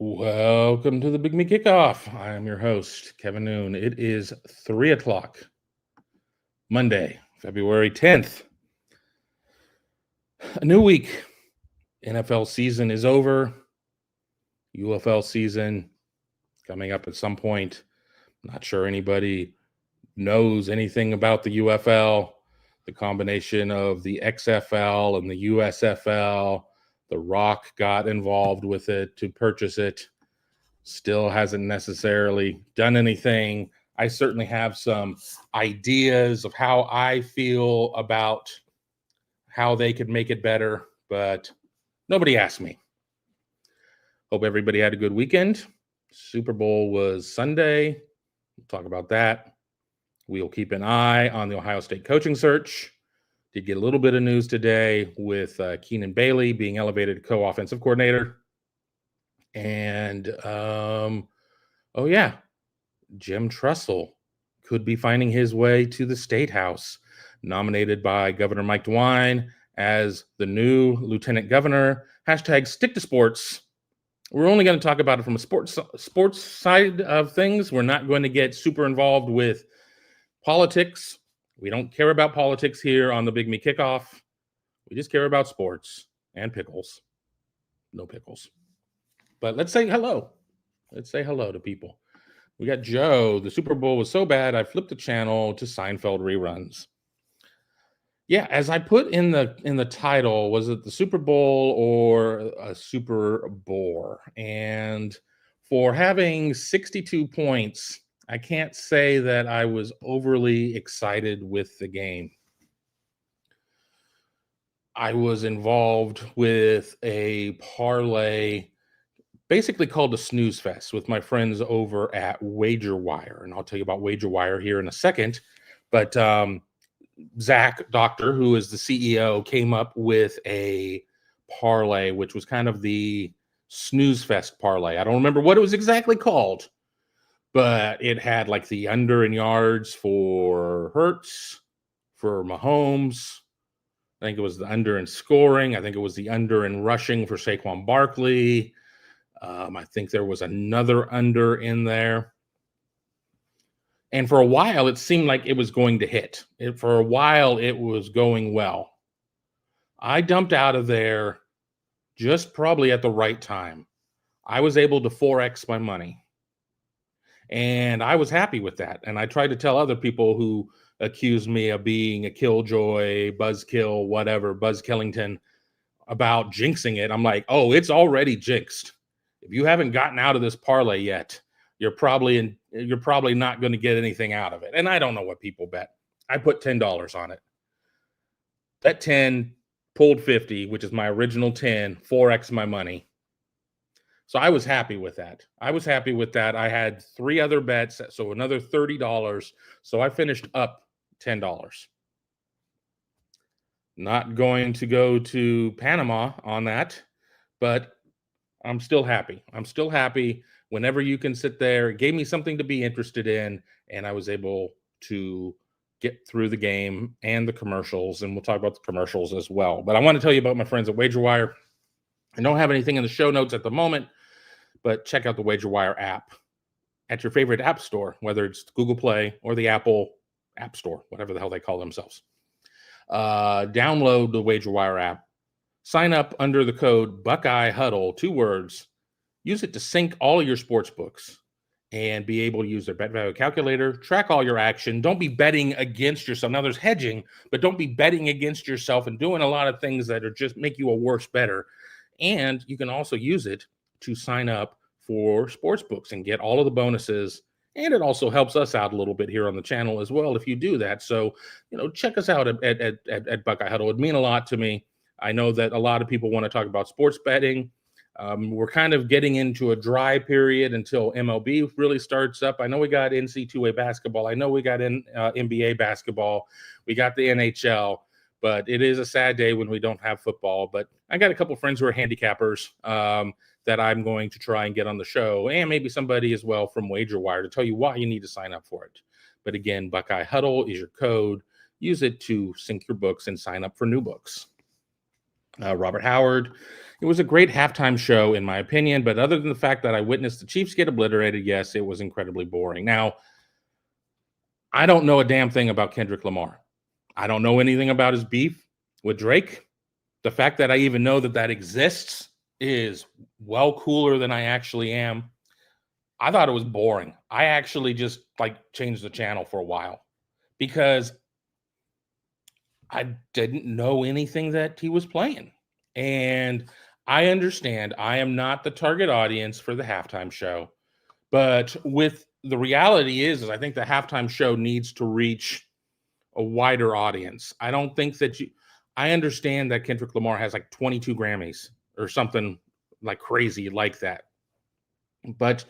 Welcome to the Big Me Kickoff. I am your host, Kevin Noon. It is 3 o'clock, Monday, February 10th. A new week. NFL season is over. UFL season coming up at some point. Not sure anybody knows anything about the UFL. The combination of the XFL and the USFL. The Rock got involved with it to purchase it. Still hasn't necessarily done anything. I certainly have some ideas of how I feel about how they could make it better, but nobody asked me. Hope everybody had a good weekend. Super Bowl was Sunday. We'll talk about that. We'll keep an eye on the Ohio State coaching search. Did get a little bit of news today with Keenan Bailey being elevated to co-offensive coordinator. And, Jim Tressel could be finding his way to the State House, nominated by Governor Mike DeWine as the new lieutenant governor. Hashtag stick to sports. We're only going to talk about it from a sports side of things. We're not going to get super involved with politics. We don't care about politics here on the Big Me Kickoff. We just care about sports and pickles. No pickles. But let's say hello. Let's say hello to people. We got Joe. The Super Bowl was so bad, I flipped the channel to Seinfeld reruns. Yeah, as I put in the title, was it the Super Bowl or a Super Bore? And for having 62 points, I can't say that I was overly excited with the game. I was involved with a parlay basically called a snooze fest with my friends over at WagerWire. And I'll tell you about WagerWire here in a second. But Zach Doctor, who is the CEO, came up with a parlay, which was kind of the snooze fest parlay. I don't remember what it was exactly called, but it had like the under in yards for Hurts, for Mahomes. I think it was the under in scoring. I think it was the under in rushing for Saquon Barkley. I think there was another under in there. And for a while, it seemed like it was going to hit. For a while, it was going well. I dumped out of there just probably at the right time. I was able to 4X my money. And I was happy with that. And I tried to tell other people who accused me of being a killjoy, buzzkill, whatever, Buzz Killington, about jinxing it. I'm like, oh, it's already jinxed. If you haven't gotten out of this parlay yet, you're probably not going to get anything out of it. And I don't know what people bet. I put $10 on it. Bet 10, pulled 50, which is my original 10, 4X my money. So I was happy with that. I had 3 other bets, so another $30. So I finished up $10. Not going to go to Panama on that, but I'm still happy. Whenever you can sit there, it gave me something to be interested in, and I was able to get through the game and the commercials, and we'll talk about the commercials as well. But I want to tell you about my friends at WagerWire. I don't have anything in the show notes at the moment, but check out the WagerWire app at your favorite app store, whether it's Google Play or the Apple App Store, whatever the hell they call themselves. Download the WagerWire app. Sign up under the code Buckeye Huddle, 2 words. Use it to sync all of your sports books and be able to use their bet value calculator, track all your action. Don't be betting against yourself. Now, there's hedging, but don't be betting against yourself and doing a lot of things that are just make you a worse bettor. And you can also use it to sign up for sports books and get all of the bonuses. And it also helps us out a little bit here on the channel as well if you do that. So, check us out at Buckeye Huddle. It'd mean a lot to me. I know that a lot of people want to talk about sports betting. We're kind of getting into a dry period until MLB really starts up. I know we got NC2A basketball. I know we got NBA basketball. We got the NHL. But it is a sad day when we don't have football. But I got a couple friends who are handicappers that I'm going to try and get on the show, and maybe somebody as well from WagerWire to tell you why you need to sign up for it. But again, Buckeye Huddle is your code. Use it to sync your books and sign up for new books. Robert Howard It was a great halftime show, in my opinion, but other than the fact that I witnessed the Chiefs get obliterated, yes, it was incredibly boring. Now, I don't know a damn thing about Kendrick Lamar. I don't know anything about his beef with Drake. The fact that I even know that that exists is well cooler than I actually am. I thought it was boring. I actually just like changed the channel for a while because I didn't know anything that he was playing. And I understand I am not the target audience for the halftime show, but with the reality is I think the halftime show needs to reach a wider audience. I don't think that I understand that Kendrick Lamar has like 22 Grammys or something like crazy like that. But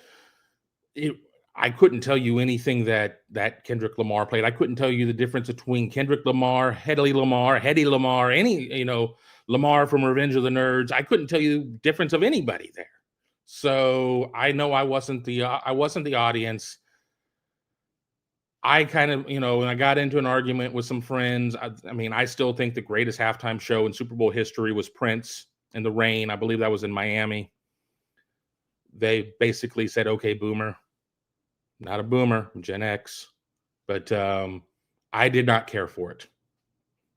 it, I couldn't tell you anything that Kendrick Lamar played. I couldn't tell you the difference between Kendrick Lamar, Hedy Lamar, any, Lamar from Revenge of the Nerds. I couldn't tell you the difference of anybody there. So I know I wasn't the audience. I kind of, when I got into an argument with some friends, I mean, I still think the greatest halftime show in Super Bowl history was Prince in the Rain. I believe that was in Miami. They basically said, "Okay, boomer." Not a boomer, I'm Gen X, but I did not care for it.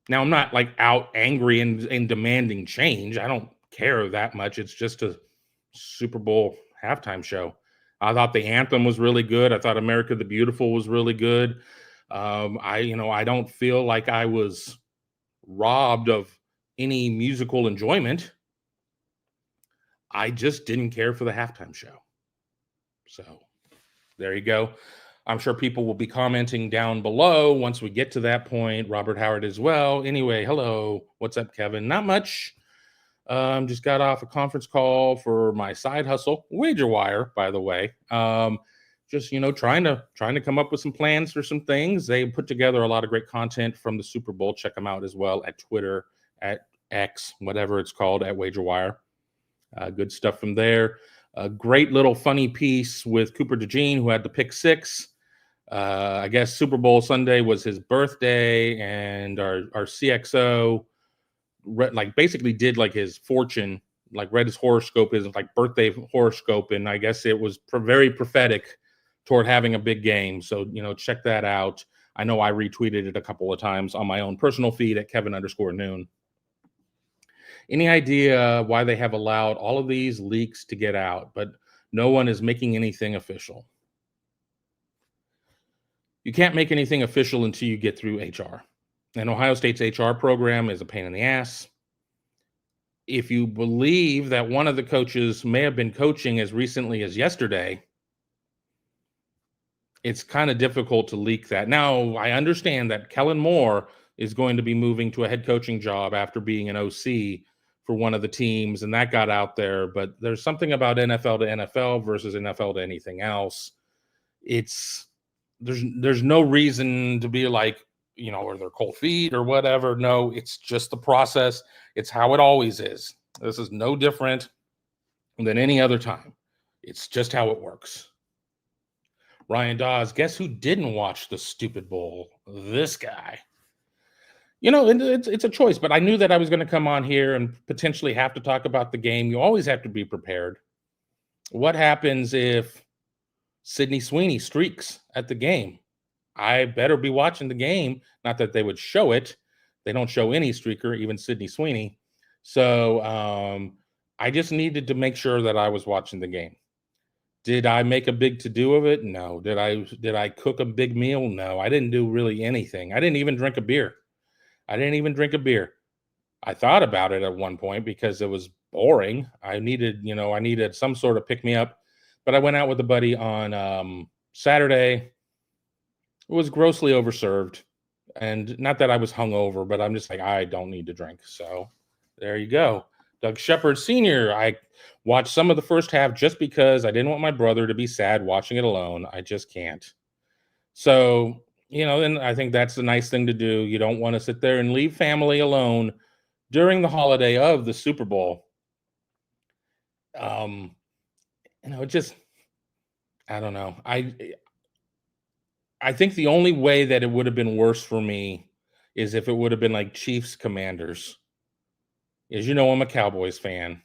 Now, I'm not like out angry and demanding change. I don't care that much. It's just a Super Bowl halftime show. I thought the anthem was really good. I thought America the Beautiful was really good. I don't feel like I was robbed of any musical enjoyment. I just didn't care for the halftime show. So there you go. I'm sure people will be commenting down below once we get to that point. Robert Howard as well. Anyway, hello. What's up, Kevin? Not much. Just got off a conference call for my side hustle, WagerWire, by the way. Just trying to come up with some plans for some things. They put together a lot of great content from the Super Bowl. Check them out as well at Twitter, at X, whatever it's called, at WagerWire. Good stuff from there. A great little funny piece with Cooper DeJean, who had the pick six. I guess Super Bowl Sunday was his birthday, and our CXO basically did like his fortune, like read his horoscope, his like birthday horoscope, and I guess it was very prophetic toward having a big game. So check that out. I know I retweeted it a couple of times on my own personal feed at Kevin_Noon. Any idea why they have allowed all of these leaks to get out, but no one is making anything official? You can't make anything official until you get through HR. And Ohio State's HR program is a pain in the ass. If you believe that one of the coaches may have been coaching as recently as yesterday, it's kind of difficult to leak that. Now, I understand that Kellen Moore is going to be moving to a head coaching job after being an OC for one of the teams, and that got out there. But there's something about NFL to NFL versus NFL to anything else. There's no reason to be like, or they're cold feet or whatever. No, it's just the process. It's how it always is. This is no different than any other time. It's just how it works. Ryan Dawes, guess who didn't watch the stupid bowl? This guy. It's a choice, but I knew that I was going to come on here and potentially have to talk about the game. You always have to be prepared. What happens if Sydney Sweeney streaks at the game? I better be watching the game. Not that they would show it. They don't show any streaker, even Sydney Sweeney. So I just needed to make sure that I was watching the game. Did I make a big to-do of it? No. Did I cook a big meal? No. I didn't do really anything. I didn't even drink a beer. I thought about it at one point because it was boring. I needed some sort of pick-me-up. But I went out with a buddy on Saturday. It was grossly overserved. And not that I was hungover, but I'm just like, I don't need to drink. So there you go. Doug Shepard Sr., I watched some of the first half just because I didn't want my brother to be sad watching it alone. I just can't. So, and I think that's the nice thing to do. You don't want to sit there and leave family alone during the holiday of the Super Bowl. Just, I don't know. I think the only way that it would have been worse for me is if it would have been like Chiefs Commanders. As you know, I'm a Cowboys fan.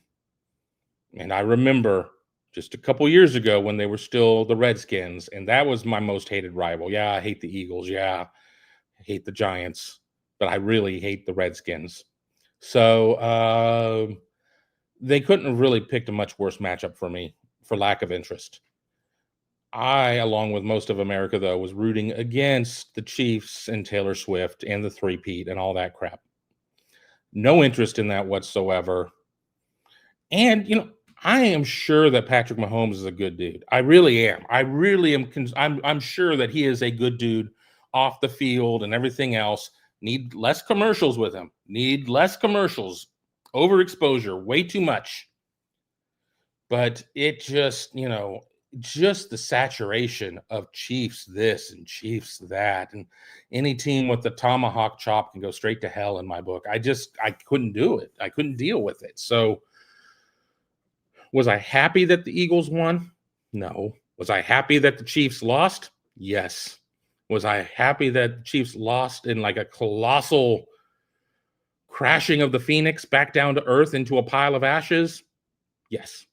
And I remember just a couple years ago when they were still the Redskins, and that was my most hated rival. Yeah, I hate the Eagles. Yeah, I hate the Giants, but I really hate the Redskins. So they couldn't have really picked a much worse matchup for me for lack of interest. I, along with most of America, though, was rooting against the Chiefs and Taylor Swift and the three-peat and all that crap. No interest in that whatsoever. And, I am sure that Patrick Mahomes is a good dude. I really am. I really am. I'm sure that he is a good dude off the field and everything else. Need less commercials with him. Need less commercials. Overexposure, way too much. But it just, just the saturation of Chiefs this and Chiefs that, and any team with the tomahawk chop can go straight to hell in my book. I couldn't do it. I couldn't deal with it. So was I happy that the Eagles won? No. Was I happy that the Chiefs lost? Yes. Was I happy that the Chiefs lost in like a colossal crashing of the Phoenix back down to earth into a pile of ashes? Yes.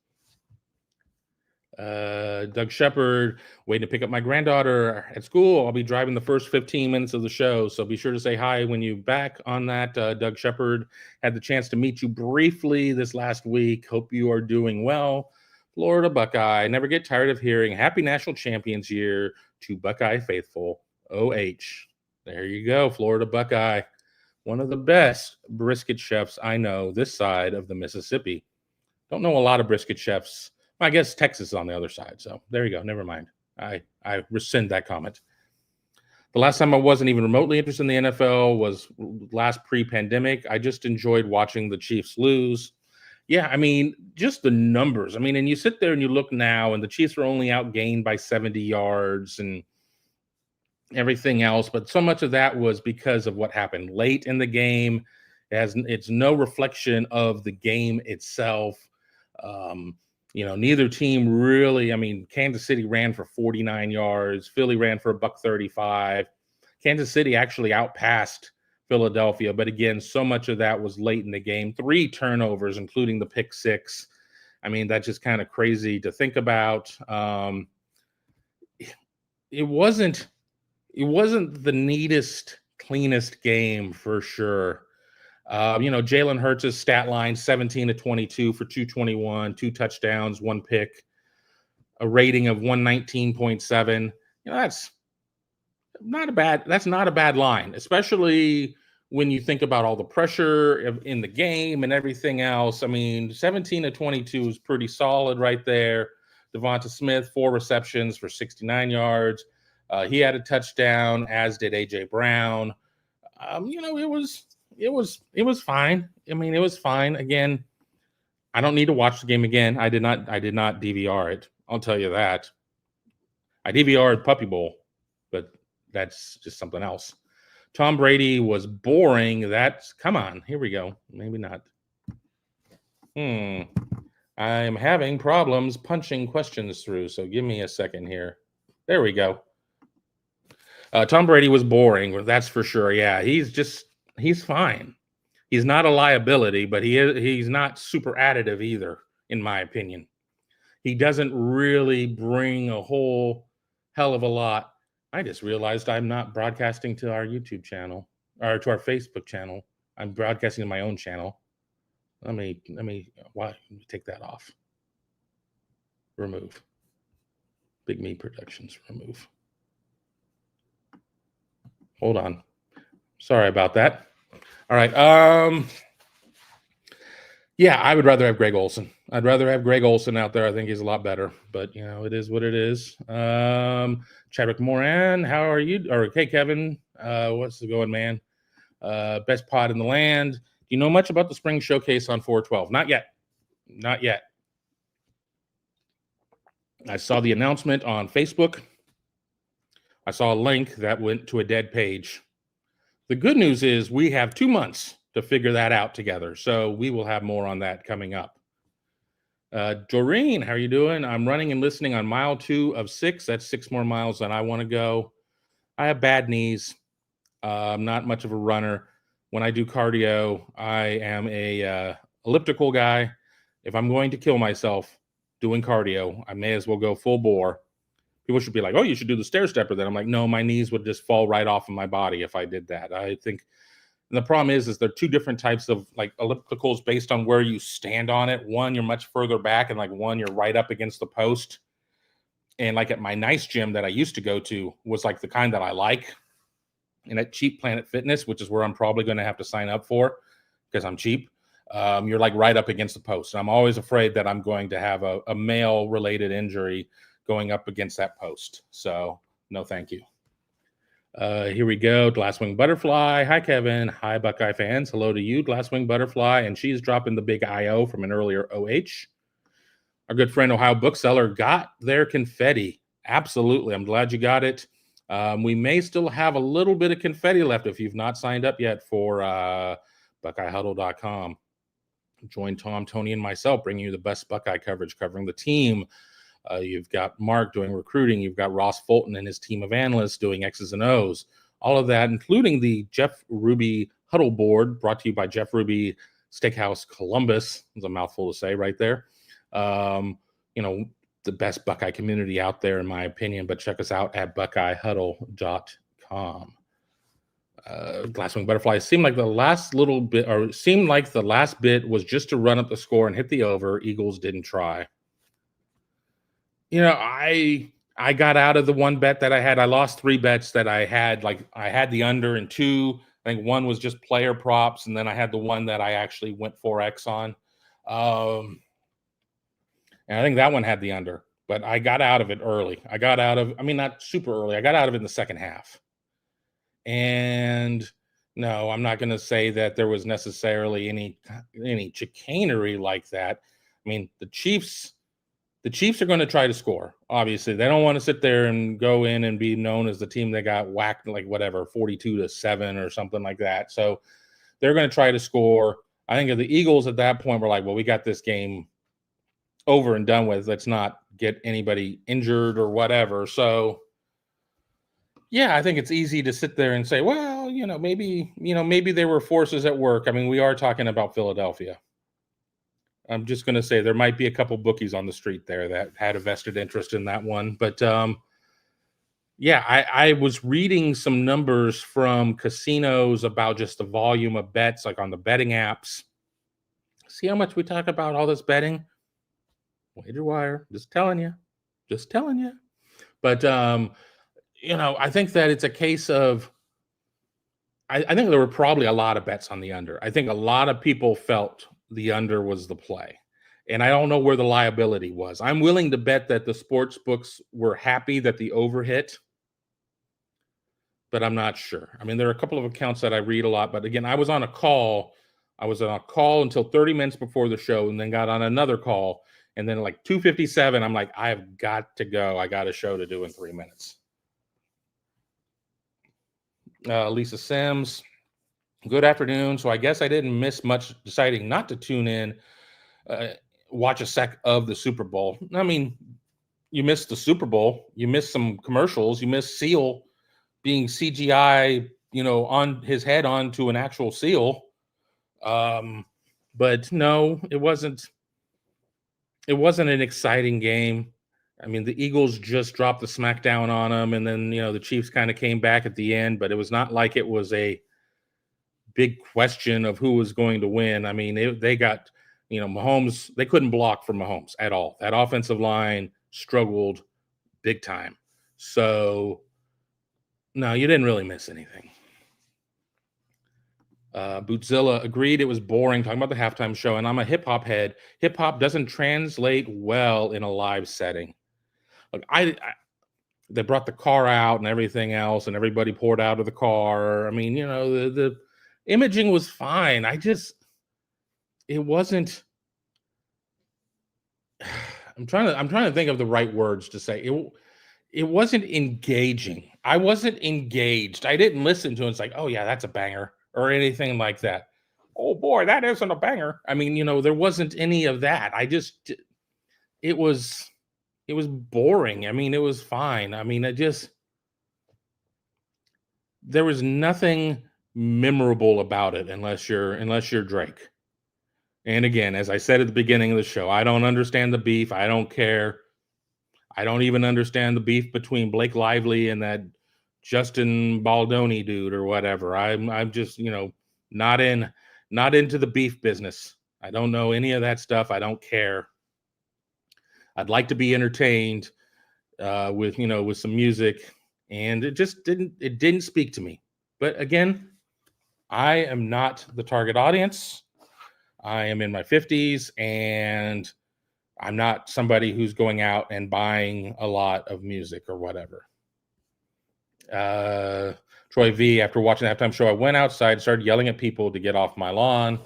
Doug Shepard, waiting to pick up my granddaughter at school. I'll be driving the first 15 minutes of the show, so be sure to say hi when you back on that. Doug Shepard, had the chance to meet you briefly this last week. Hope you are doing well. Florida Buckeye, never get tired of hearing happy national champions year to Buckeye faithful. OH. There you go, Florida Buckeye. One of the best brisket chefs I know this side of the Mississippi. Don't know a lot of brisket chefs. I guess Texas is on the other side. So there you go. Never mind. I rescind that comment. The last time I wasn't even remotely interested in the NFL was last pre-pandemic. I just enjoyed watching the Chiefs lose. Yeah, I mean, just the numbers. I mean, and you sit there and you look now, and the Chiefs are only outgained by 70 yards and everything else. But so much of that was because of what happened late in the game. It's no reflection of the game itself. Neither team really, I mean, Kansas City ran for 49 yards. Philly ran for $135. Kansas City actually outpassed Philadelphia. But again, so much of that was late in the game. 3 turnovers, including the pick 6. I mean, that's just kind of crazy to think about. It wasn't the neatest, cleanest game for sure. Jalen Hurts' stat line, 17 to 22 for 221, 2 touchdowns, 1 pick, a rating of 119.7. That's not a bad line, especially when you think about all the pressure in the game and everything else. I mean, 17 to 22 is pretty solid right there. Devonta Smith, 4 receptions for 69 yards. He had a touchdown, as did A.J. Brown. It was fine. I mean, it was fine. Again, I don't need to watch the game again. I did not DVR it. I'll tell you that. I DVR'd Puppy Bowl, but that's just something else. Tom Brady was boring. Come on, here we go. Maybe not. I'm having problems punching questions through, so give me a second here. There we go. Tom Brady was boring, that's for sure. Yeah, he's fine. He's not a liability, but he's not super additive either, in my opinion. He doesn't really bring a whole hell of a lot. I just realized I'm not broadcasting to our YouTube channel or to our Facebook channel. I'm broadcasting to my own channel. Let me take that off. Remove. Big Me Productions, remove. Hold on. Sorry about that. All right. Yeah, I would rather have Greg Olsen. I'd rather have Greg Olsen out there. I think he's a lot better, but it is what it is. Chadwick Moran, how are you? Or hey, Kevin, what's the going, man? Best pod in the land. Do you know much about the spring showcase on 412? Not yet. Not yet. I saw the announcement on Facebook. I saw a link that went to a dead page. The good news is we have 2 months to figure that out together. So we will have more on that coming up. Doreen, how are you doing? I'm running and listening on mile 2 of 6. That's 6 more miles than I want to go. I have bad knees. I'm not much of a runner. When I do cardio, I am a elliptical guy. if I'm going to kill myself doing cardio, I may as well go full bore. People should be like, oh, you should do the stair stepper then. I'm like, no, my knees would just fall right off of my body if I did that. I think and the problem is there are two different types of like ellipticals based on where you stand on it. One, you're much further back, and like one, you're right up against the post. And like at my nice gym that I used to go to was like the kind that I like. And at Cheap Planet Fitness, which is where I'm probably going to have to sign up for because I'm cheap, you're like right up against the post. And I'm always afraid that I'm going to have a male related injury going up against that post. So no, thank you. Here we go. Glasswing Butterfly. Hi, Kevin. Hi, Buckeye fans. Hello to you, Glasswing Butterfly. And she's dropping the big IO from an earlier OH. Our good friend, Ohio Bookseller, got their confetti. Absolutely. I'm glad you got it. We may still have a little bit of confetti left if you've not signed up yet for BuckeyeHuddle.com. Join Tom, Tony, and myself bringing you the best Buckeye coverage covering the team. You've got Mark doing recruiting. You've got Ross Fulton and his team of analysts doing X's and O's. All of that, including the Jeff Ruby Huddle Board, brought to you by Jeff Ruby Steakhouse Columbus. It's a mouthful to say right there. The best Buckeye community out there, in my opinion. But check us out at BuckeyeHuddle.com. Glasswing Butterfly seemed like the last bit was just to run up the score and hit the over. Eagles didn't try. I got out of the one bet that I had. I lost 3 bets that I had. Like I had the under in 2. I think one was just player props, and then I had the one that I actually went 4X on. And I think that one had the under, but I got out of it early. Not super early. I got out of it in the second half. And no, I'm not going to say that there was necessarily any chicanery like that. I mean, the Chiefs are going to try to score. Obviously, they don't want to sit there and go in and be known as the team that got whacked, like 42-7 or something like that. So they're going to try to score. I think if the Eagles at that point were like, well, we got this game over and done with. Let's not get anybody injured or whatever. So yeah, I think it's easy to sit there and say, well, maybe there were forces at work. I mean, we are talking about Philadelphia. I'm just going to say there might be a couple bookies on the street there that had a vested interest in that one. But I was reading some numbers from casinos about just the volume of bets, like on the betting apps. See how much we talk about all this betting? Wager wire, just telling you. But, I think that it's a case of, I think there were probably a lot of bets on the under. I think a lot of people felt the under was the play. And I don't know where the liability was. I'm willing to bet that the sports books were happy that the over hit, but I'm not sure. I mean, there are a couple of accounts that I read a lot, but again, I was on a call until 30 minutes before the show and then got on another call. And then like 2:57, I'm like, I've got to go. I got a show to do in 3 minutes. Lisa Sims, good afternoon. So I guess I didn't miss much deciding not to tune in, watch a sec of the Super Bowl. I mean, you missed the Super Bowl. You missed some commercials. You missed Seal being CGI, on his head onto an actual seal. But no, it wasn't an exciting game. I mean, the Eagles just dropped the smackdown on them, and then, the Chiefs kind of came back at the end, but it was not like it was a big question of who was going to win. I mean, they got, Mahomes, they couldn't block for Mahomes at all. That offensive line struggled big time. So, no, you didn't really miss anything. Bootzilla agreed it was boring talking about the halftime show, and I'm a hip-hop head. Hip-hop doesn't translate well in a live setting. Look, they brought the car out and everything else, and everybody poured out of the car. I mean, the imaging was fine. It wasn't. I'm trying to think of the right words to say. It wasn't engaging. I wasn't engaged. I didn't listen to it. It's like, oh yeah, that's a banger, or anything like that. Oh boy, that isn't a banger. I mean, there wasn't any of that. It was boring. I mean, it was fine. I mean, there was nothing memorable about it unless you're Drake. And again, as I said at the beginning of the show, I don't understand the beef. I don't care. I don't even understand the beef between Blake Lively and that Justin Baldoni dude or whatever. I'm just, not into the beef business. I don't know any of that stuff. I don't care. I'd like to be entertained with some music, and it just didn't speak to me. But again, I am not the target audience. I am in my 50s, and I'm not somebody who's going out and buying a lot of music or whatever. Troy V, after watching the halftime show, I went outside, started yelling at people to get off my lawn.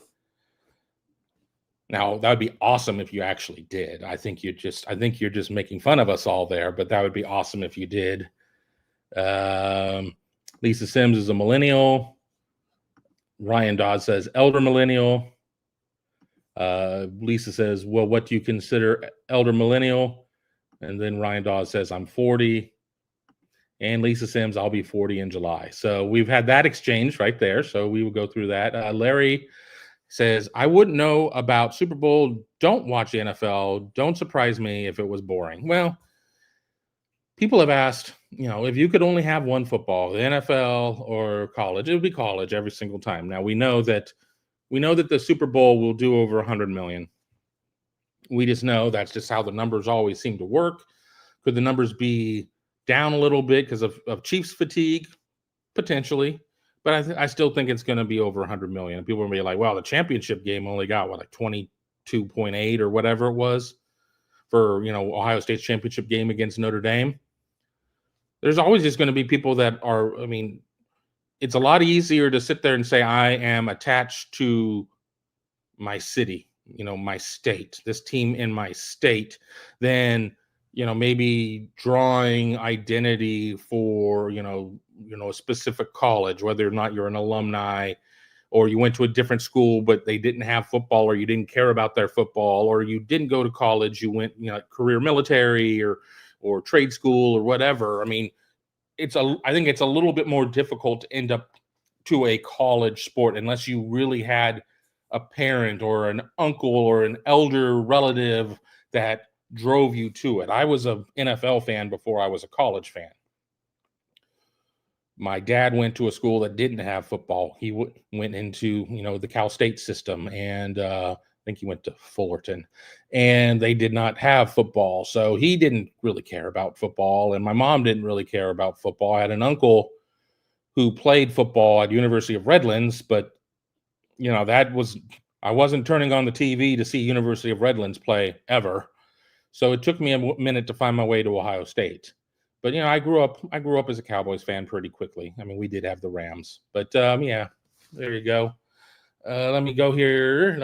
Now, that would be awesome if you actually did. I think you're just making fun of us all there, but that would be awesome if you did. Lisa Sims is a millennial. Ryan Dodd says elder millennial. Lisa says, well, what do you consider elder millennial? And then Ryan Dodd says, I'm 40. And Lisa Sims, I'll be 40 in July. So we've had that exchange right there. So we will go through that. Larry says, I wouldn't know about Super Bowl. Don't watch the NFL. Don't surprise me if it was boring. Well, people have asked, if you could only have one football, the NFL or college, it would be college every single time. Now we know that the Super Bowl will do over 100 million. We just know that's just how the numbers always seem to work. Could the numbers be down a little bit because of Chiefs fatigue? Potentially. But I still think it's going to be over 100 million. People are going to be like, well, the championship game only got, like 22.8 or whatever it was for, Ohio State's championship game against Notre Dame. There's always just going to be people that are, it's a lot easier to sit there and say, I am attached to my city, my state, this team in my state, than, maybe drawing identity for, a specific college, whether or not you're an alumni or you went to a different school, but they didn't have football, or you didn't care about their football, or you didn't go to college, you went, career military or trade school or whatever. I think it's a little bit more difficult to end up to a college sport unless you really had a parent or an uncle or an elder relative that drove you to it. I was an NFL fan before I was a college fan. My dad went to a school that didn't have football. He went into, the Cal State system, and I think he went to Fullerton, and they did not have football. So he didn't really care about football, and my mom didn't really care about football. I had an uncle who played football at University of Redlands, but, I wasn't turning on the TV to see University of Redlands play ever. So it took me a minute to find my way to Ohio State. But, I grew up as a Cowboys fan pretty quickly. We did have the Rams. But, yeah, there you go. Let me go here.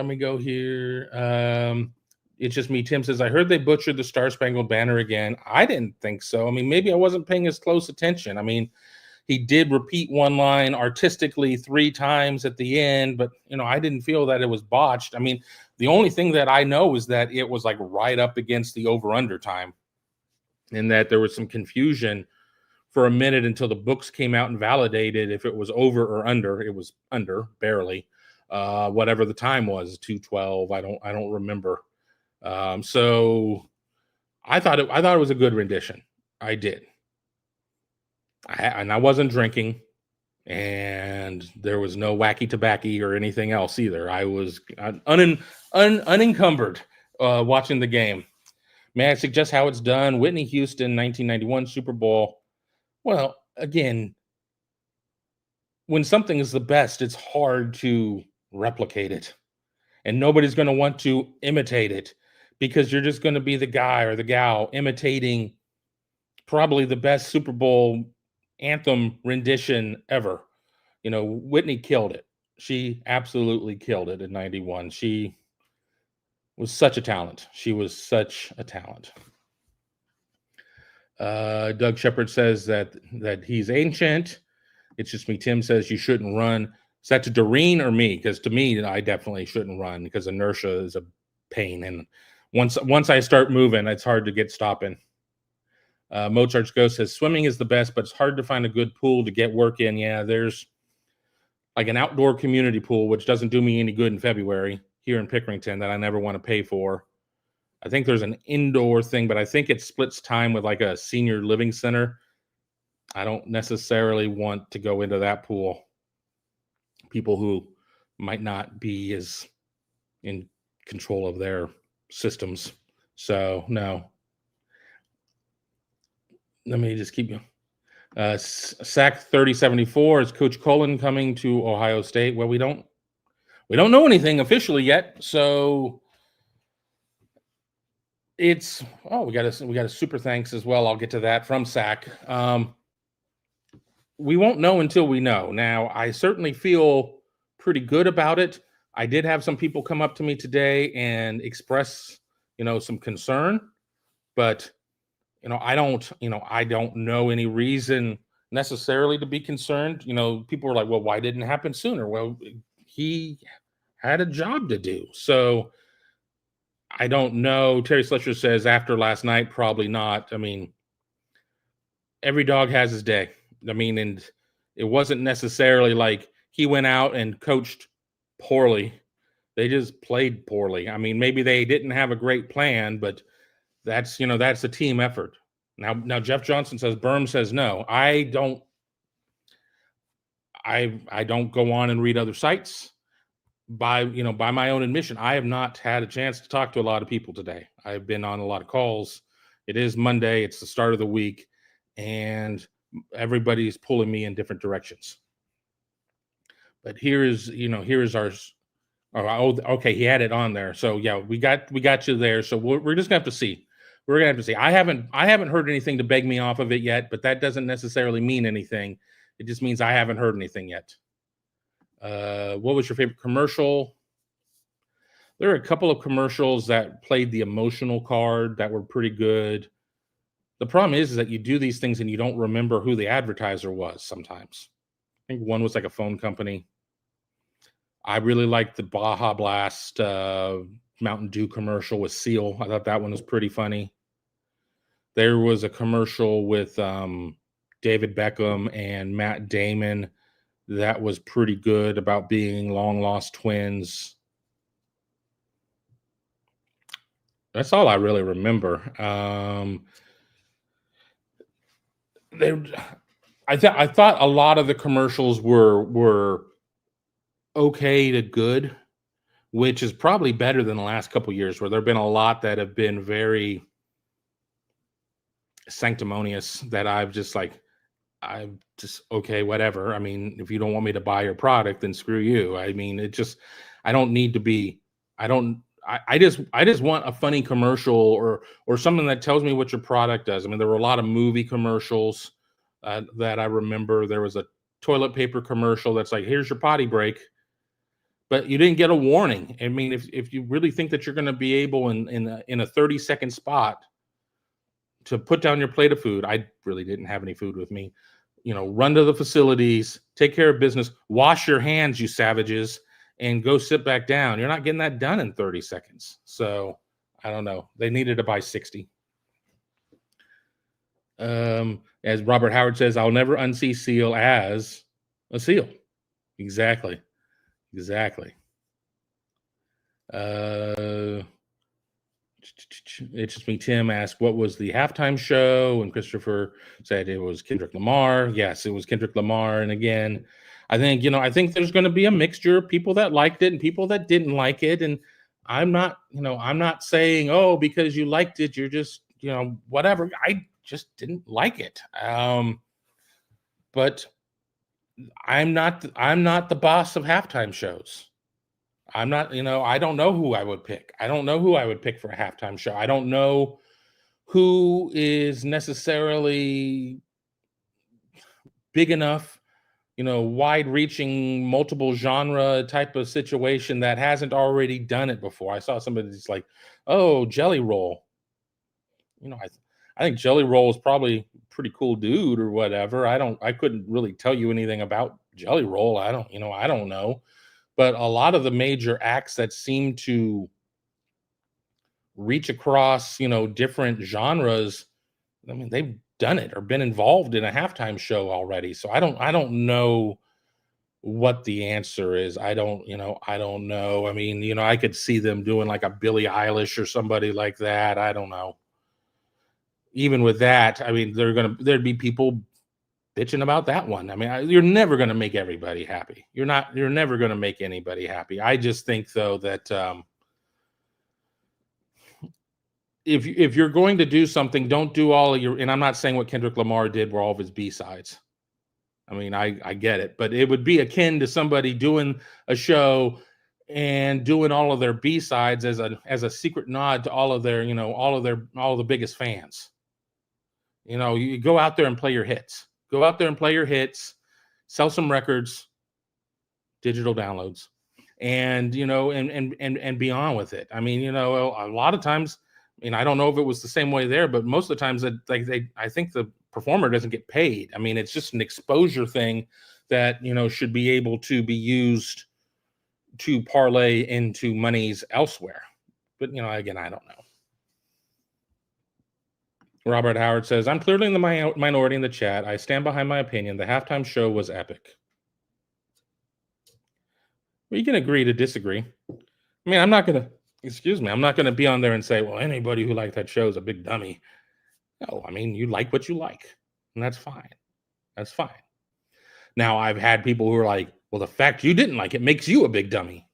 It's just me. Tim says, I heard they butchered the Star Spangled Banner again. I didn't think so. Maybe I wasn't paying as close attention. He did repeat one line artistically 3 times at the end, but, I didn't feel that it was botched. The only thing that I know is that it was like right up against the over-under time, and that there was some confusion for a minute until the books came out and validated if it was over or under. It was under, barely. Whatever the time was, 2:12. I don't remember. So I thought it was a good rendition. I did. I wasn't drinking, and there was no wacky tobacco or anything else either. I was unencumbered watching the game. May I suggest how it's done? Whitney Houston, 1991 Super Bowl. Well, again, when something is the best, it's hard to replicate it. And nobody's going to want to imitate it, because you're just going to be the guy or the gal imitating probably the best Super Bowl anthem rendition ever. Whitney killed it. She absolutely killed it in 91. She was such a talent. Doug Shepard says that he's ancient. It's just me. Tim says you shouldn't run. Is that to Doreen or me? Because to me, I definitely shouldn't run, because inertia is a pain. And once I start moving, it's hard to get stopping. Mozart's Ghost says swimming is the best, but it's hard to find a good pool to get work in. Yeah, there's like an outdoor community pool, which doesn't do me any good in February here in Pickerington that I never want to pay for. I think there's an indoor thing, but I think it splits time with like a senior living center. I don't necessarily want to go into that pool. People who might not be as in control of their systems. So no. Let me just keep you. SAC 3074, is Coach Cullen coming to Ohio State? Well, we don't know anything officially yet. So it's we got a super thanks as well. I'll get to that from SAC. We won't know until we know. Now, I certainly feel pretty good about it. I did have some people come up to me today and express, some concern, but I don't know any reason necessarily to be concerned. People were like, well, why didn't it happen sooner? Well, he had a job to do. So I don't know. Terry Slusher says after last night, probably not. I mean, every dog has his day. I mean, and it wasn't necessarily like he went out and coached poorly. They just played poorly. I mean, maybe they didn't have a great plan, but that's a team effort. Now Jeff Johnson says Berm says no. I don't go on and read other sites. By my own admission, I have not had a chance to talk to a lot of people today. I've been on a lot of calls. It is Monday. It's the start of the week, and everybody's pulling me in different directions. But here is our. Oh, okay. He had it on there. So yeah, we got you there. So we're just gonna have to see. We're gonna have to see. I haven't heard anything to beg me off of it yet, but that doesn't necessarily mean anything. It just means I haven't heard anything yet. What was your favorite commercial? There are a couple of commercials that played the emotional card that were pretty good. The problem is that you do these things and you don't remember who the advertiser was sometimes. I think one was like a phone company. I really liked the Baja Blast Mountain Dew commercial with Seal. I thought that one was pretty funny. There was a commercial with David Beckham and Matt Damon that was pretty good about being long lost twins. That's all I really remember. I thought a lot of the commercials were okay to good, which is probably better than the last couple of years, where there have been a lot that have been very sanctimonious that I'm just okay, whatever. I mean, if you don't want me to buy your product, then screw you. I mean, I don't need to be, I just want a funny commercial or something that tells me what your product does. I mean, there were a lot of movie commercials that I remember. There was a toilet paper commercial that's like, here's your potty break, but you didn't get a warning. I mean, if you really think that you're going to be able in a 30-second spot to put down your plate of food, I really didn't have any food with me. Run to the facilities, take care of business, wash your hands, you savages, and go sit back down. You're not getting that done in 30 seconds. So I don't know. They needed to buy 60. As Robert Howard says, I'll never unsee Seal as a Seal. Exactly. It's just me. Tim asked, what was the halftime show? And Christopher said it was Kendrick Lamar. Yes, it was Kendrick Lamar. And again, I think there's going to be a mixture of people that liked it and people that didn't like it. And I'm not saying, oh, because you liked it, you're just, whatever. I just didn't like it. But I'm not the boss of halftime shows. I'm not, I don't know who I would pick. I don't know who I would pick for a halftime show. I don't know who is necessarily big enough, wide-reaching, multiple genre type of situation that hasn't already done it before. I saw somebody that's like, oh, Jelly Roll. I think Jelly Roll is probably a pretty cool dude or whatever. I couldn't really tell you anything about Jelly Roll. I don't know. But a lot of the major acts that seem to reach across, different genres, I mean, they've done it or been involved in a halftime show already. So I don't know what the answer is. I don't know. I mean, I could see them doing like a Billie Eilish or somebody like that. I don't know. Even with that, I mean, there'd be people bitching about that one. I mean, you're never going to make everybody happy. You're never going to make anybody happy. I just think though that if you're going to do something, don't do all of your. And I'm not saying what Kendrick Lamar did were all of his B-sides. I mean, I get it, but it would be akin to somebody doing a show and doing all of their B-sides as a secret nod to all of their, all of the biggest fans. You go out there and play your hits. Go out there and play your hits, sell some records, digital downloads, and be on with it. I mean, a lot of times, I don't know if it was the same way there, but most of the times I think the performer doesn't get paid. I mean, it's just an exposure thing that should be able to be used to parlay into monies elsewhere. But again, I don't know. Robert Howard says, I'm clearly in the minority in the chat. I stand behind my opinion. The halftime show was epic. Well, you can agree to disagree. I mean, I'm not going to be on there and say, well, anybody who liked that show is a big dummy. No, I mean, you like what you like, and that's fine. That's fine. Now, I've had people who are like, well, the fact you didn't like it makes you a big dummy.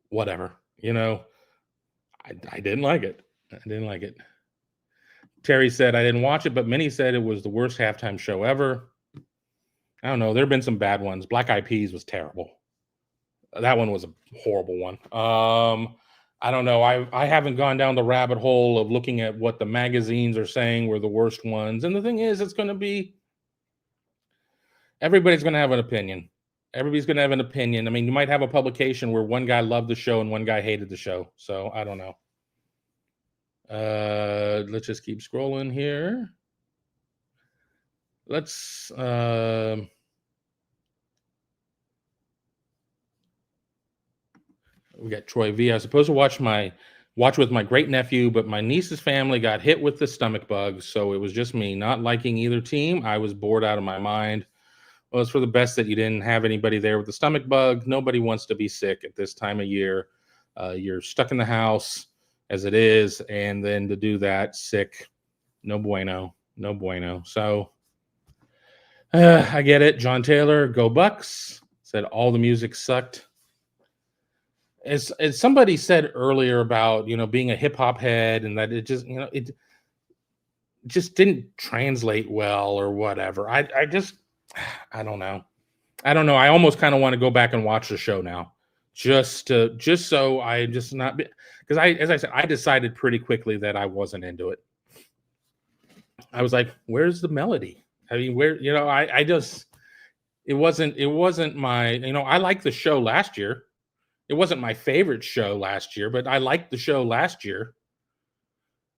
Whatever. I didn't like it. I didn't like it. Terry said, I didn't watch it, but many said it was the worst halftime show ever. I don't know. There have been some bad ones. Black Eyed Peas was terrible. That one was a horrible one. I don't know. I haven't gone down the rabbit hole of looking at what the magazines are saying were the worst ones. And the thing is, everybody's going to have an opinion. Everybody's going to have an opinion. I mean, you might have a publication where one guy loved the show and one guy hated the show. So I don't know. Let's just keep scrolling here. Let's we got Troy V. I was supposed to watch with my great nephew, but my niece's family got hit with the stomach bug, so it was just me not liking either team. I was bored out of my mind. Well, it's for the best that you didn't have anybody there with the stomach bug. Nobody wants to be sick at this time of year. You're stuck in the house as it is, and then to do that sick, no bueno, no bueno. So I get it. John Taylor, go Bucks, said all the music sucked. As somebody said earlier about being a hip hop head and that it just it just didn't translate well or whatever. I don't know. I almost kind of want to go back and watch the show now, just so I just not because as I said, I decided pretty quickly that I wasn't into it. I was like, where's the melody? I mean, where I just it wasn't my I liked the show last year. It wasn't my favorite show last year, but I liked the show last year.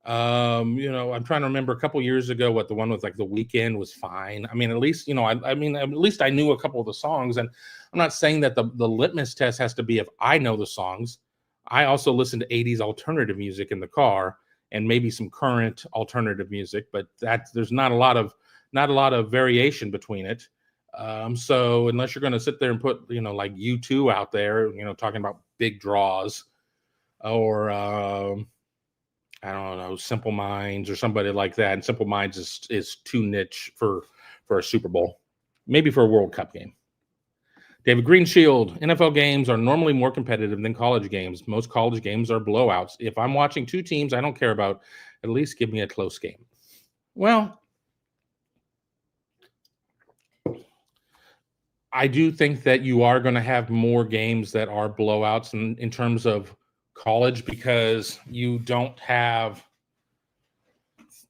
I'm trying to remember a couple years ago what the one with like The Weeknd was fine. I mean, at least, at least I knew a couple of the songs. And I'm not saying that the litmus test has to be if I know the songs. I also listen to 80s alternative music in the car and maybe some current alternative music, but there's not a lot of variation between it. So unless you're going to sit there and put, like U2 out there, talking about big draws or, I don't know, Simple Minds or somebody like that. And Simple Minds is too niche for a Super Bowl, maybe for a World Cup game. David Greenshield, NFL games are normally more competitive than college games. Most college games are blowouts. If I'm watching two teams I don't care about, at least give me a close game. Well, I do think that you are going to have more games that are blowouts in terms of college because you don't have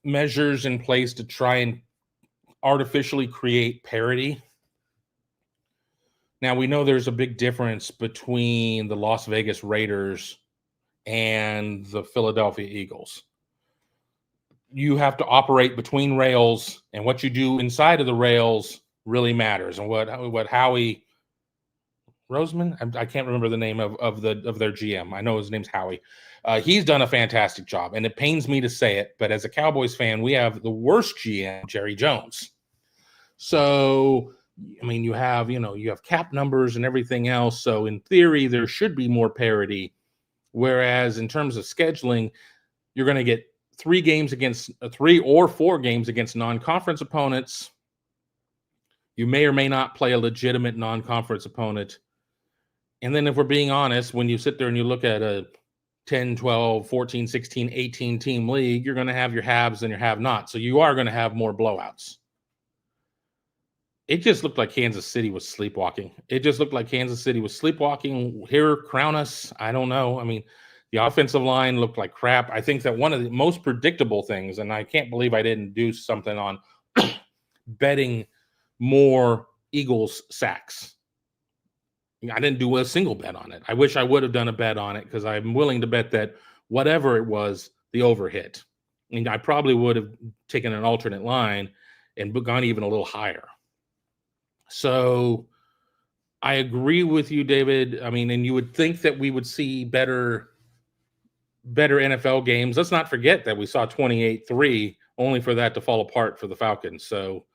measures in place to try and artificially create parity. Now, we know there's a big difference between the Las Vegas Raiders and the Philadelphia Eagles. You have to operate between rails, and what you do inside of the rails really matters. And what Howie Roseman, I can't remember the name of their GM. I know his name's Howie. He's done a fantastic job, and it pains me to say it, but as a Cowboys fan, we have the worst GM, Jerry Jones. So I mean, you have cap numbers and everything else. So in theory, there should be more parity. Whereas in terms of scheduling, you're going to get 3 or 4 games against non-conference opponents. You may or may not play a legitimate non-conference opponent. And then if we're being honest, when you sit there and you look at a 10, 12, 14, 16, 18 team league, you're going to have your haves and your have-nots. So you are going to have more blowouts. It just looked like Kansas City was sleepwalking. Here, crown us. I don't know. I mean, the offensive line looked like crap. I think that one of the most predictable things, and I can't believe I didn't do something on betting more Eagles sacks. I didn't do a single bet on it. I wish I would have done a bet on it because I'm willing to bet that whatever it was, the over hit. And I probably would have taken an alternate line and gone even a little higher. So I agree with you, David. I mean, and you would think that we would see better NFL games. Let's not forget that we saw 28-3 only for that to fall apart for the Falcons. So,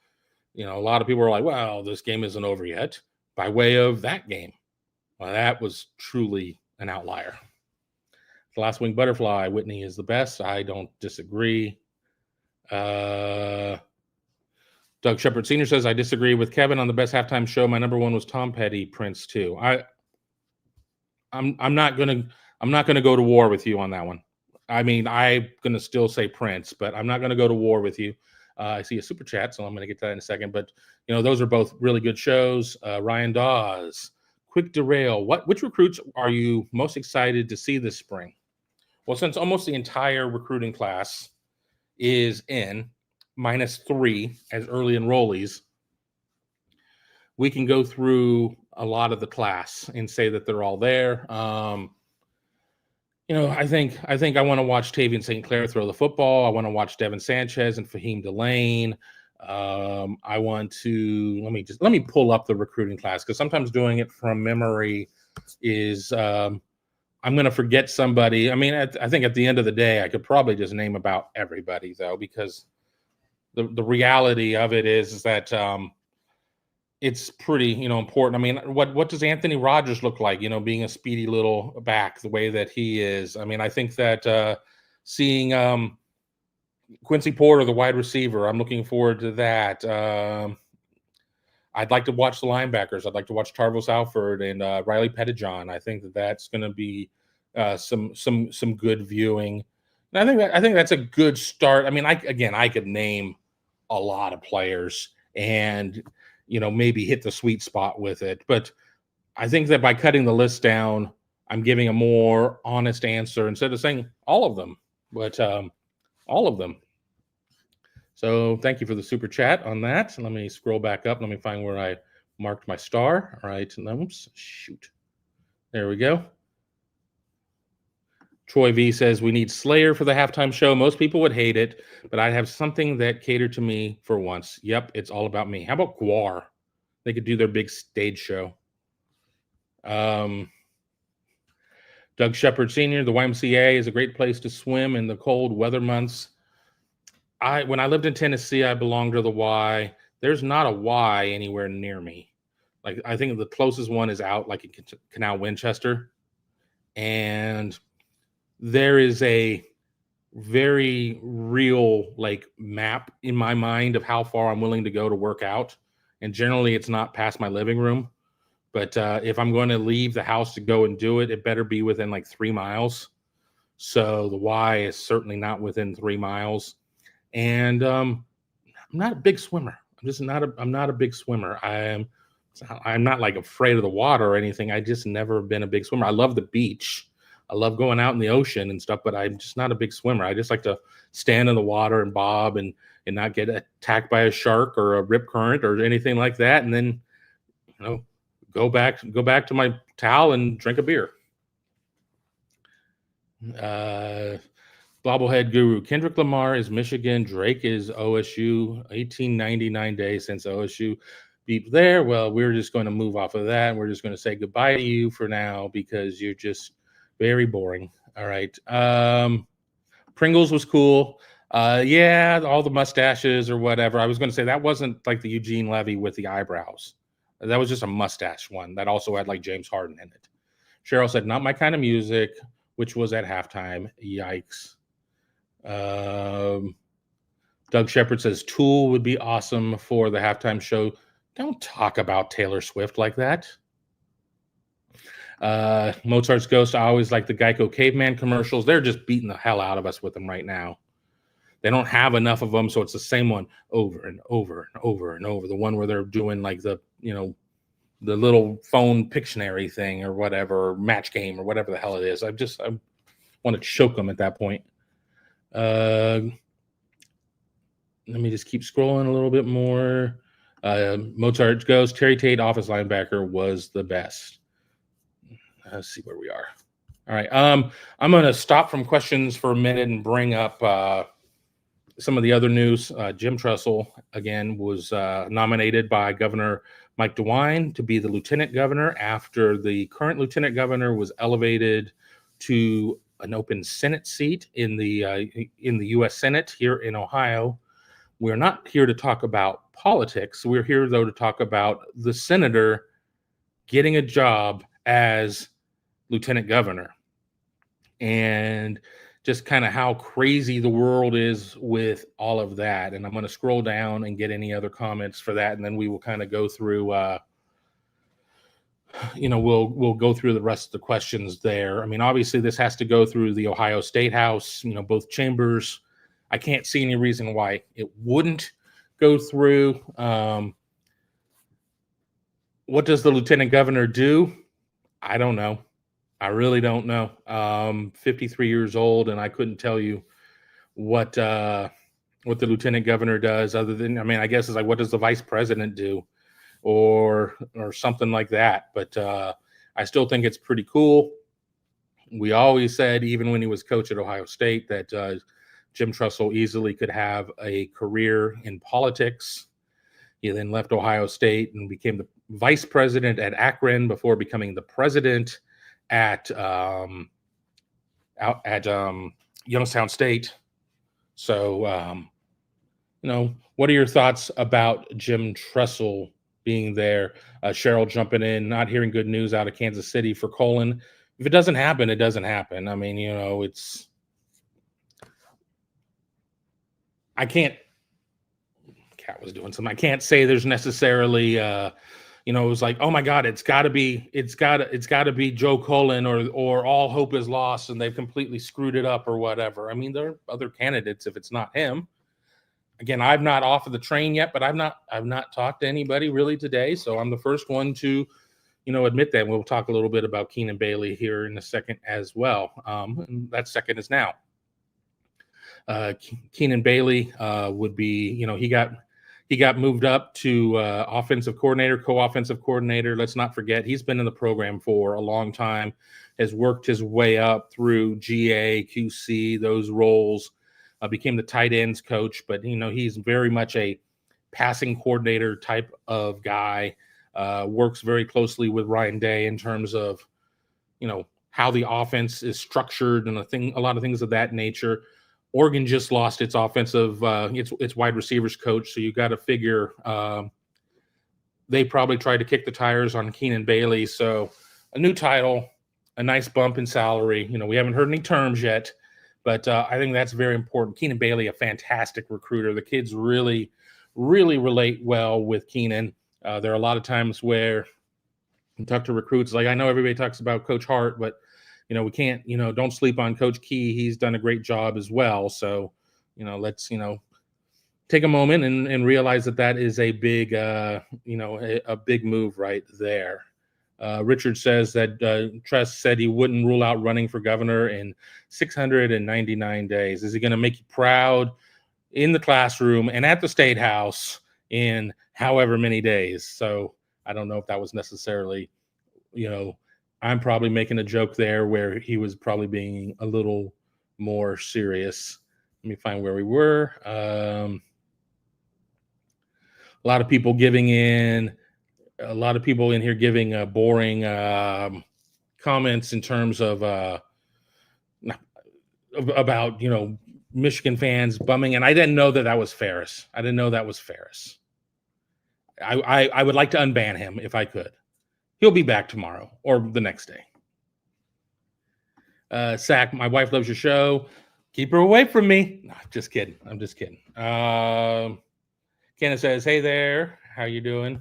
a lot of people are like, well, this game isn't over yet by way of that game. Well, that was truly an outlier. The Last Wing Butterfly, Whitney is the best. I don't disagree. Doug Shepard Sr. says, I disagree with Kevin on the best halftime show. My number one was Tom Petty, Prince too. I'm not gonna go to war with you on that one. I mean, I'm gonna still say Prince, but I'm not gonna go to war with you. I see a super chat, so I'm gonna get to that in a second. But those are both really good shows. Ryan Dawes, quick derail. Which recruits are you most excited to see this spring? Well, since almost the entire recruiting class is in -3 as early enrollees, we can go through a lot of the class and say that they're all there. I think I want to watch Tavian St. Clair throw the football. I want to watch Devin Sanchez and Fahim Delane. I want to let me pull up the recruiting class because sometimes doing it from memory is I'm going to forget somebody. I mean, I think at the end of the day, I could probably just name about everybody though, because the reality of it is that it's pretty, important. I mean, what does Anthony Rogers look like, being a speedy little back the way that he is? I mean, I think that seeing Quincy Porter, the wide receiver, I'm looking forward to that. I'd like to watch the linebackers. I'd like to watch Tarvis Alford and Riley Pettijohn. I think that's going to be some good viewing. And I think that's a good start. I mean, I could name a lot of players and maybe hit the sweet spot with it. But I think that by cutting the list down, I'm giving a more honest answer instead of saying all of them, but all of them. So thank you for the super chat on that. Let me scroll back up. Let me find where I marked my star. All right. Oops. Shoot. There we go. Troy V says, we need Slayer for the halftime show. Most people would hate it, but I'd have something that catered to me for once. Yep, it's all about me. How about Guar? They could do their big stage show. Doug Shepard Sr., the YMCA is a great place to swim in the cold weather months. When I lived in Tennessee, I belonged to the Y. There's not a Y anywhere near me. Like, I think the closest one is out like in Canal Winchester. And there is a very real map in my mind of how far I'm willing to go to work out. And generally it's not past my living room. But if I'm going to leave the house to go and do it, it better be within 3 miles. So the Y is certainly not within 3 miles. And I'm not a big swimmer. I'm not a big swimmer. I'm not afraid of the water or anything. I just never been a big swimmer. I love the beach. I love going out in the ocean and stuff, but I'm just not a big swimmer. I just like to stand in the water and bob and not get attacked by a shark or a rip current or anything like that. And then, go back to my towel and drink a beer. Bobblehead Guru. Kendrick Lamar is Michigan. Drake is OSU. 1899 days since OSU beat there. Well, we're just going to move off of that. We're just going to say goodbye to you for now because you're just very boring. All right. Pringles was cool. Yeah, all the mustaches or whatever. I was going to say that wasn't like the Eugene Levy with the eyebrows. That was just a mustache one that also had like James Harden in it. Cheryl said, "Not my kind of music," which was at halftime. Yikes. Um, Doug Shepard says Tool would be awesome for the halftime show. Don't talk about Taylor Swift like that. Mozart's Ghost. I always like the Geico Caveman commercials. They're just beating the hell out of us with them right now. They don't have enough of them, so it's the same one over and over and over and over. The one where they're doing like the little phone Pictionary thing or whatever, or match game or whatever the hell it is. I want to choke them at that point. Let me just keep scrolling a little bit more. Mozart goes. Terry Tate, office linebacker, was the best. Let's see where we are. All right. I'm going to stop from questions for a minute and bring up some of the other news. Jim Tressel, again, was nominated by Governor Mike DeWine to be the lieutenant governor after the current lieutenant governor was elevated to an open Senate seat in the U.S. Senate here in Ohio. We're not here to talk about politics. We're here, though, to talk about the senator getting a job as lieutenant governor and just kind of how crazy the world is with all of that. And I'm going to scroll down and get any other comments for that, and then we will kind of go through we'll go through the rest of the questions there. I mean, obviously this has to go through the Ohio State House, both chambers. I can't see any reason why it wouldn't go through. What does the lieutenant governor do? I don't know. I really don't know. 53 years old, and I couldn't tell you what the lieutenant governor does, other than, I guess it's like, what does the vice president do, or something like that. But I still think it's pretty cool. We always said, even when he was coach at Ohio State, that Jim Tressel easily could have a career in politics. He then left Ohio State and became the vice president at Akron before becoming the president at Youngstown State. So, what are your thoughts about Jim Tressel being there? Cheryl jumping in, not hearing good news out of Kansas City for Colin. If it doesn't happen, it doesn't happen. I mean, it's, I can't, Cat was doing something. I can't say there's necessarily, it was like, oh my God, it's got to be Joe Cullen or all hope is lost and they've completely screwed it up or whatever. I mean, there are other candidates if it's not him. Again, I'm not off of the train yet, but I've not talked to anybody really today, so I'm the first one to, admit that. We'll talk a little bit about Keenan Bailey here in a second as well. And that second is now. Keenan Bailey would be, he got moved up to offensive coordinator, co-offensive coordinator. Let's not forget, he's been in the program for a long time, has worked his way up through GA, QC, those roles, became the tight ends coach. But, he's very much a passing coordinator type of guy, works very closely with Ryan Day in terms of, how the offense is structured and a lot of things of that nature. Oregon just lost its offensive, its wide receivers coach, so you got to figure they probably tried to kick the tires on Keenan Bailey. So a new title, a nice bump in salary. We haven't heard any terms yet, but I think that's very important. Keenan Bailey, a fantastic recruiter. The kids really, really relate well with Keenan. There are a lot of times where you talk to recruits, like I know everybody talks about Coach Hart, but we can't, don't sleep on Coach Key. He's done a great job as well. So, let's, take a moment and realize that is a big, a big move right there. Richard says that Tress said he wouldn't rule out running for governor in 699 days. Is he going to make you proud in the classroom and at the State House in however many days? So I don't know if that was necessarily, I'm probably making a joke there where he was probably being a little more serious. Let me find where we were. A lot of people in here giving boring comments in terms of about, Michigan fans bumming, and I didn't know that was Parris. I didn't know that was Parris. I would like to unban him if I could. He'll be back tomorrow or the next day. Sack, my wife loves your show. Keep her away from me. No, just kidding. I'm just kidding. Kenna says, hey there. How you doing?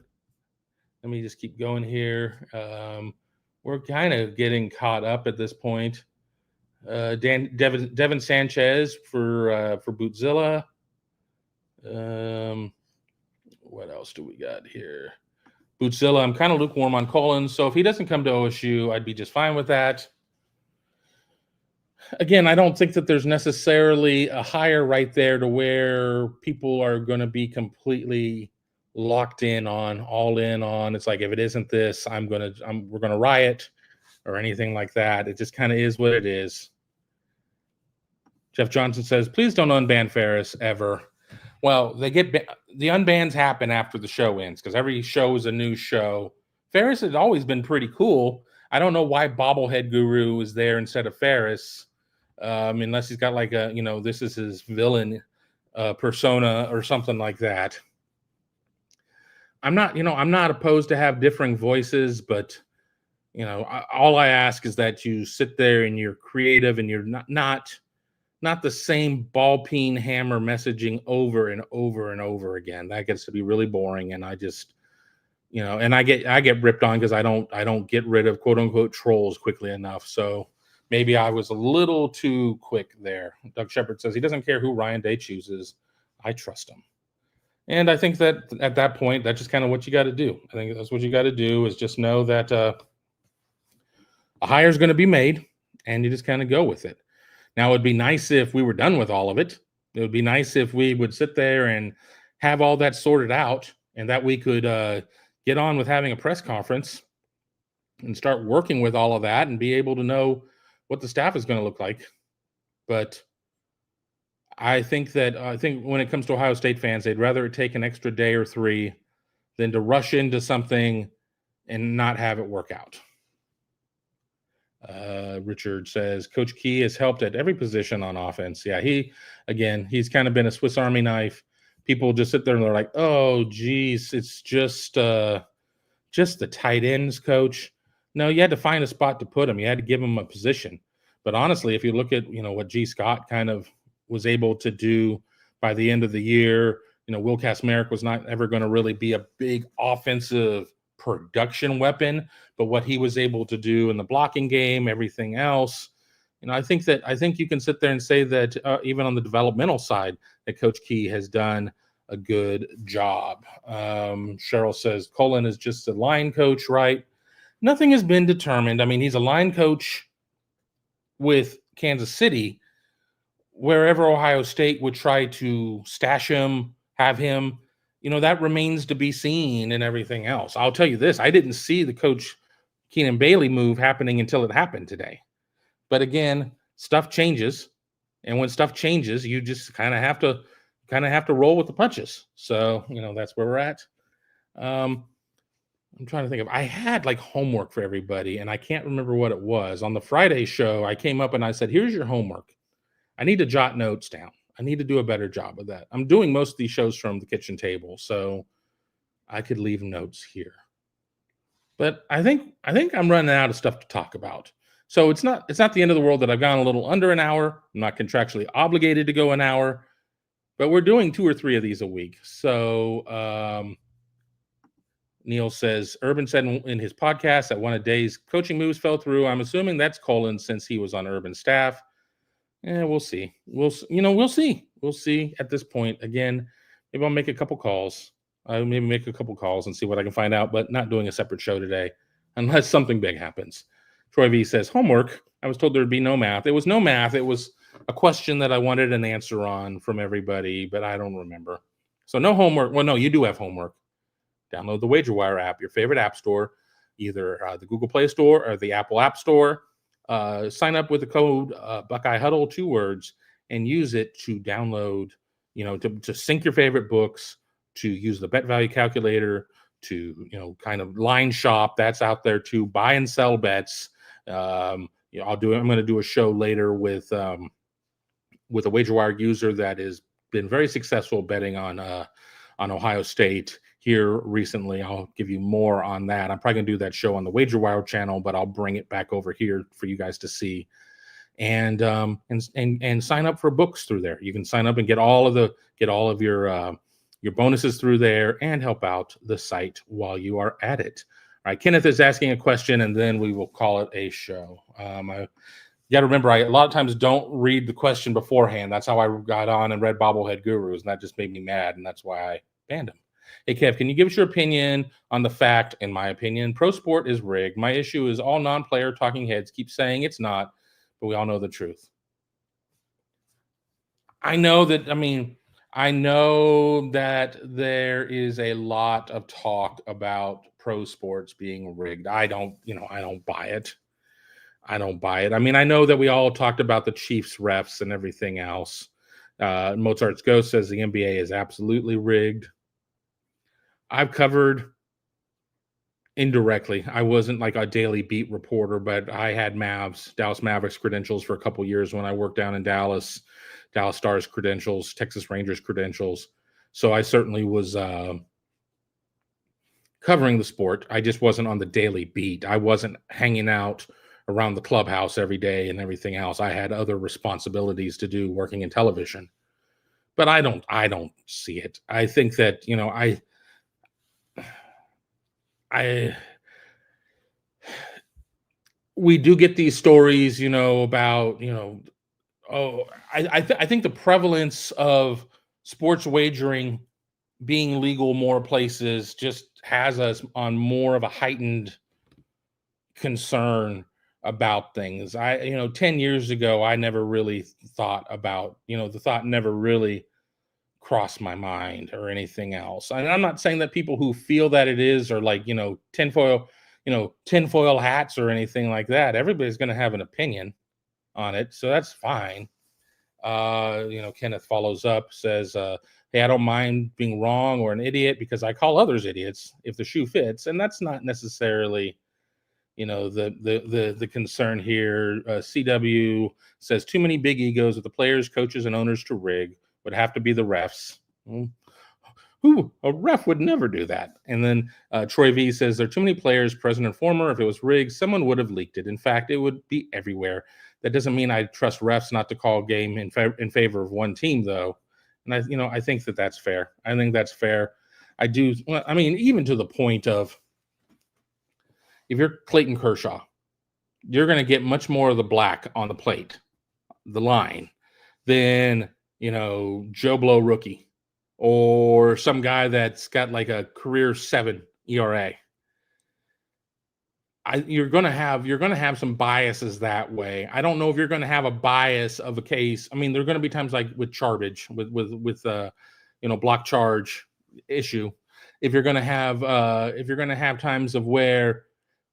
Let me just keep going here. We're kind of getting caught up at this point. Devin Sanchez for Bootzilla. What else do we got here? Bootzilla, I'm kind of lukewarm on Collins, so if he doesn't come to OSU, I'd be just fine with that. Again, I don't think that there's necessarily a hire right there to where people are going to be completely locked in on, all in on. It's like, if it isn't this, we're going to riot or anything like that. It just kind of is what it is. Jeff Johnson says, please don't unban Parris ever. Well, the unbans happen after the show ends because every show is a new show. Parris has always been pretty cool. I don't know why Bobblehead Guru is there instead of Parris, unless he's got like this is his villain persona or something like that. I'm not opposed to have differing voices, but all I ask is that you sit there and you're creative and you're not the same ball peen hammer messaging over and over and over again. That gets to be really boring, and I just, and I get ripped on because I don't get rid of quote unquote trolls quickly enough. So maybe I was a little too quick there. Doug Shepard says he doesn't care who Ryan Day chooses. I trust him. And I think that at that point, that's just kind of what you got to do. I think that's what you got to do is just know that a hire is going to be made, and you just kind of go with it. Now, it'd be nice if we were done with all of it. It would be nice if we would sit there and have all that sorted out and that we could get on with having a press conference and start working with all of that and be able to know what the staff is going to look like. But I think when it comes to Ohio State fans, they'd rather it take an extra day or three than to rush into something and not have it work out. Richard says Coach Key has helped at every position on offense. Yeah, he's kind of been a Swiss Army knife. People just sit there and they're like, oh, geez, it's just the tight ends coach. No, you had to find a spot to put him. You had to give him a position. But honestly, if you look at what G. Scott kind of was able to do by the end of the year, Will Kacmarek was not ever going to really be a big offensive production weapon, but what he was able to do in the blocking game, everything else, I think you can sit there and say that even on the developmental side, that Coach Key has done a good job. Cheryl says Colin is just a line coach, right? Nothing has been determined. I mean, he's a line coach with Kansas City. Wherever Ohio State would try to stash him, have him, that remains to be seen and everything else. I'll tell you this, I didn't see the Coach Keenan Bailey move happening until it happened today. But again, stuff changes. And when stuff changes, you just kind of have to roll with the punches. So, that's where we're at. I'm trying to think I had like homework for everybody, and I can't remember what it was. On the Friday show, I came up and I said, here's your homework. I need to jot notes down. I need to do a better job of that. I'm doing most of these shows from the kitchen table, so I could leave notes here. But I think I'm running out of stuff to talk about. So it's not the end of the world that I've gone a little under an hour. I'm not contractually obligated to go an hour, but we're doing 2 or 3 of these a week. So Neil says, Urban said in his podcast that one of Day's coaching moves fell through. I'm assuming that's Colin since he was on Urban's staff. Yeah, we'll see. We'll see. We'll see at this point. Again, maybe I'll make a couple calls. And see what I can find out, but not doing a separate show today unless something big happens. Troy V says, homework. I was told there'd be no math. It was no math. It was a question that I wanted an answer on from everybody, but I don't remember. So no homework. Well, no, you do have homework. Download the WagerWire app, your favorite app store, either the Google Play Store or the Apple App Store. Sign up with the code Buckeye Huddle, 2 words, and use it to download, to sync your favorite books, to use the bet value calculator, to, kind of line shop. That's out there too. Buy and sell bets. I'm going to do a show later with with a WagerWire user that has been very successful betting on Ohio State here recently. I'll give you more on that. I'm probably gonna do that show on the WagerWire channel, but I'll bring it back over here for you guys to see. And sign up for books through there. You can sign up and get all of your bonuses through there and help out the site while you are at it. All right, Kenneth is asking a question, and then we will call it a show. You got to remember, I a lot of times don't read the question beforehand. That's how I got on and read Bobblehead Gurus, and that just made me mad, and that's why I banned him. Hey, Kev, can you give us your opinion on the fact, in my opinion, pro sport is rigged? My issue is all non-player talking heads keep saying it's not, but we all know the truth. I know that there is a lot of talk about pro sports being rigged. I don't buy it. I don't buy it. I mean, I know that we all talked about the Chiefs refs and everything else. Mozart's Ghost says the NBA is absolutely rigged. I've covered indirectly. I wasn't like a daily beat reporter, but I had Dallas Mavericks credentials for a couple years when I worked down in Dallas Stars credentials, Texas Rangers credentials. So I certainly was covering the sport. I just wasn't on the daily beat. I wasn't hanging out around the clubhouse every day and everything else. I had other responsibilities to do working in television. But I don't see it. I think that, we do get these stories, about, I think the prevalence of sports wagering being legal more places just has us on more of a heightened concern about things. 10 years ago, I never really thought about, the thought never really crossed my mind or anything else. And I'm not saying that people who feel that it is, or like, tinfoil hats or anything like that. Everybody's going to have an opinion on it. So that's fine. Kenneth follows up, says, hey, I don't mind being wrong or an idiot because I call others idiots if the shoe fits. And that's not necessarily, the concern here. CW says too many big egos with the players, coaches, and owners to rig. Would have to be the refs. Who a ref would never do that. And then Troy V says there are too many players, present and former. If it was rigged, someone would have leaked it. In fact, it would be everywhere. That doesn't mean I trust refs not to call a game in favor of one team, though. And I think that's fair. I think that's fair. I do. Well, I mean, even to the point of, if you're Clayton Kershaw, you're going to get much more of the black on the plate, the line, than Joe Blow rookie or some guy that's got like a career 7 ERA. You're going to have some biases that way. I don't know if you're going to have a bias of a case. I mean, there are going to be times like with Charbage, with block charge issue. If you're going to have times of where,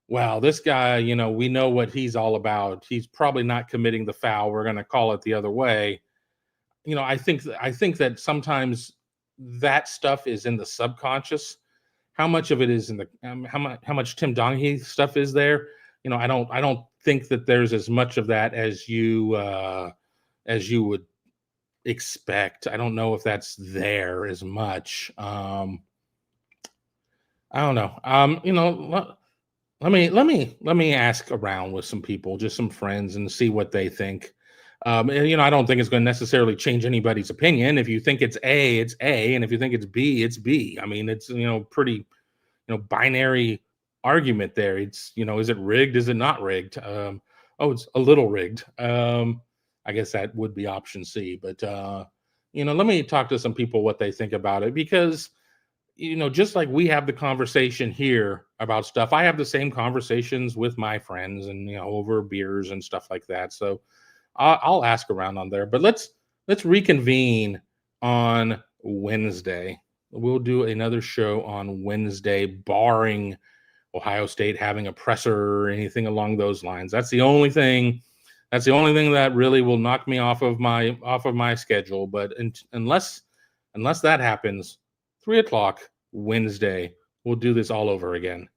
well, this guy, we know what he's all about. He's probably not committing the foul. We're going to call it the other way. I think that sometimes that stuff is in the subconscious. How much of it is in the how much Tim Donaghy stuff is there? I don't think that there's as much of that as you would expect. I don't know if that's there as much. I don't know. Let me ask around with some people, just some friends, and see what they think. I don't think it's going to necessarily change anybody's opinion. If you think it's A, it's A, and if you think it's B, it's B. I mean, it's pretty binary argument there. It's is it rigged? Is it not rigged? It's a little rigged. I guess that would be option C. But let me talk to some people what they think about it, because just like we have the conversation here about stuff, I have the same conversations with my friends and over beers and stuff like that. So I'll ask around on there, but let's reconvene on Wednesday. We'll do another show on Wednesday, barring Ohio State having a presser or anything along those lines. That's the only thing that really will knock me off of my schedule. But unless that happens, 3:00 Wednesday, we'll do this all over again.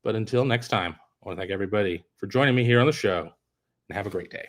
But until next time, I want to thank everybody for joining me here on the show, and have a great day.